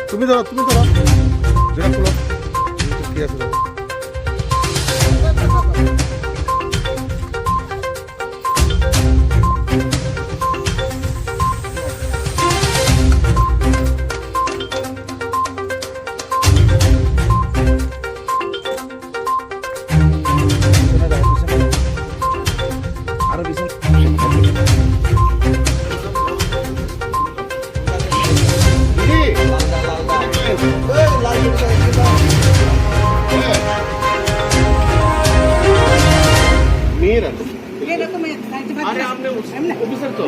তুমি ধরো যেটা খোলো কি আছে ধরো। আরো পিছনে মেয়েরা ये देखो मैं अरे आपने ऑफिसर तो